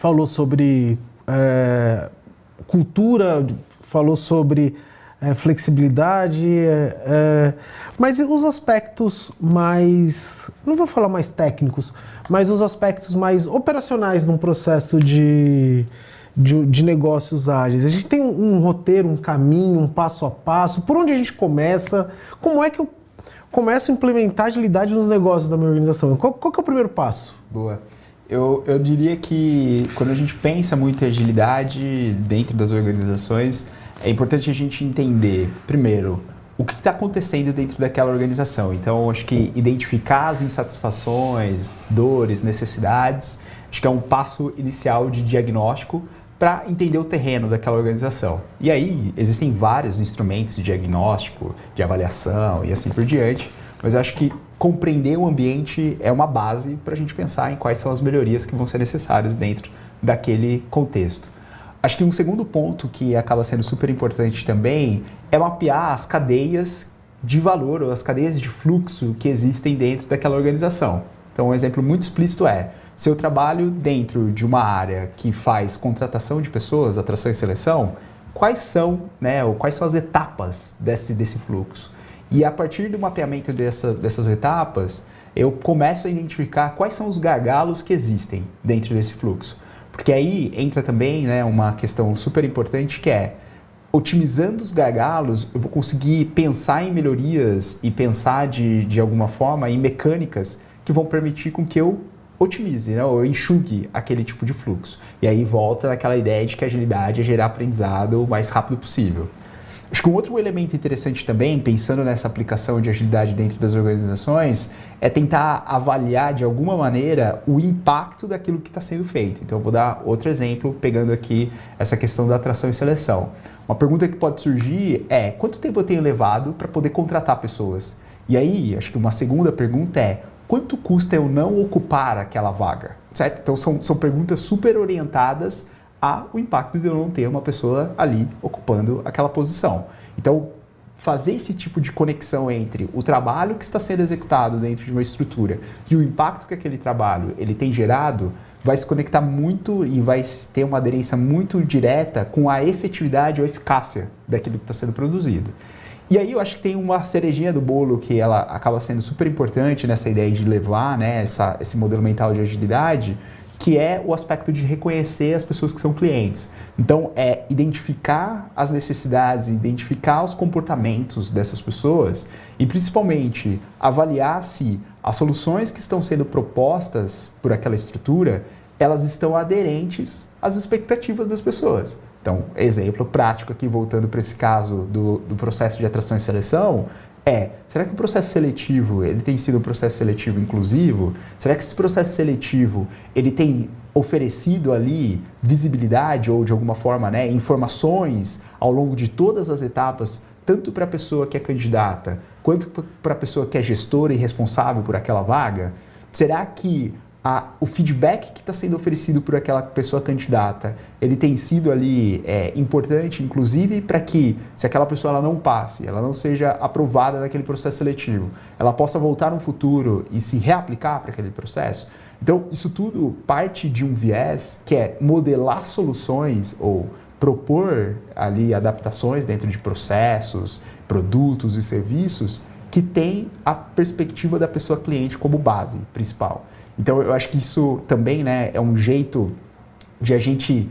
falou sobre cultura, falou sobre flexibilidade, mas e os aspectos mais, não vou falar mais técnicos, mas os aspectos mais operacionais num processo de negócios ágeis? A gente tem um roteiro, um caminho, um passo a passo, por onde a gente começa? Como é que eu começo a implementar agilidade nos negócios da minha organização? Qual que é o primeiro passo? Boa. Eu diria que quando a gente pensa muito em agilidade dentro das organizações, é importante a gente entender, primeiro, o que está acontecendo dentro daquela organização. Então, acho que identificar as insatisfações, dores, necessidades, acho que é um passo inicial de diagnóstico para entender o terreno daquela organização. E aí, existem vários instrumentos de diagnóstico, de avaliação e assim por diante, mas eu acho que compreender o ambiente é uma base para a gente pensar em quais são as melhorias que vão ser necessárias dentro daquele contexto. Acho que um segundo ponto que acaba sendo super importante também é mapear as cadeias de valor ou as cadeias de fluxo que existem dentro daquela organização. Então, um exemplo muito explícito é, se eu trabalho dentro de uma área que faz contratação de pessoas, atração e seleção, quais são as etapas desse fluxo? E a partir do mapeamento dessas etapas, eu começo a identificar quais são os gargalos que existem dentro desse fluxo. Porque aí entra também uma questão super importante que é, otimizando os gargalos, eu vou conseguir pensar em melhorias e pensar de alguma forma em mecânicas que vão permitir com que eu otimize, ou enxugue aquele tipo de fluxo. E aí volta naquela ideia de que a agilidade é gerar aprendizado o mais rápido possível. Acho que um outro elemento interessante também, pensando nessa aplicação de agilidade dentro das organizações, é tentar avaliar de alguma maneira o impacto daquilo que está sendo feito. Então, eu vou dar outro exemplo, pegando aqui essa questão da atração e seleção. Uma pergunta que pode surgir é, quanto tempo eu tenho levado para poder contratar pessoas? E aí, acho que uma segunda pergunta é, quanto custa eu não ocupar aquela vaga? Certo? Então, são perguntas super orientadas ao impacto de eu não ter uma pessoa ali ocupando aquela posição. Então, fazer esse tipo de conexão entre o trabalho que está sendo executado dentro de uma estrutura e o impacto que aquele trabalho ele tem gerado, vai se conectar muito e vai ter uma aderência muito direta com a efetividade ou eficácia daquilo que está sendo produzido. E aí eu acho que tem uma cerejinha do bolo que ela acaba sendo super importante nessa ideia de levar esse modelo mental de agilidade, que é o aspecto de reconhecer as pessoas que são clientes. Então, é identificar as necessidades, identificar os comportamentos dessas pessoas e, principalmente, avaliar se as soluções que estão sendo propostas por aquela estrutura, elas estão aderentes às expectativas das pessoas. Então, exemplo prático aqui, voltando para esse caso do processo de atração e seleção, será que o processo seletivo, ele tem sido um processo seletivo inclusivo? Será que esse processo seletivo, ele tem oferecido ali visibilidade ou de alguma forma, informações ao longo de todas as etapas, tanto para a pessoa que é candidata, quanto para a pessoa que é gestora e responsável por aquela vaga? Será que o feedback que está sendo oferecido por aquela pessoa candidata, ele tem sido ali importante, inclusive, para que, se aquela pessoa ela não passe, ela não seja aprovada naquele processo seletivo, ela possa voltar no futuro e se reaplicar para aquele processo? Então, isso tudo parte de um viés que é modelar soluções ou propor ali adaptações dentro de processos, produtos e serviços que tem a perspectiva da pessoa cliente como base principal. Então, eu acho que isso também é um jeito de a gente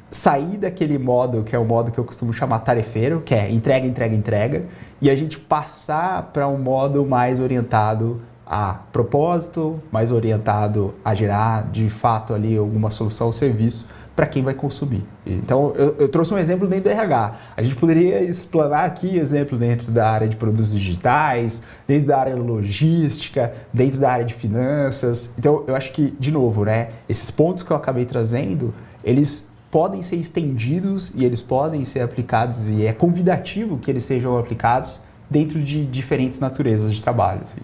sair daquele modo, que é o modo que eu costumo chamar tarefeiro, que é entrega, entrega, entrega, e a gente passar para um modo mais orientado a propósito, mais orientado a gerar, de fato, ali alguma solução ou serviço para quem vai consumir. Então, eu trouxe um exemplo dentro do RH. A gente poderia explanar aqui exemplo dentro da área de produtos digitais, dentro da área logística, dentro da área de finanças. Então, eu acho que, de novo, esses pontos que eu acabei trazendo, eles podem ser estendidos e eles podem ser aplicados, e é convidativo que eles sejam aplicados dentro de diferentes naturezas de trabalho, assim.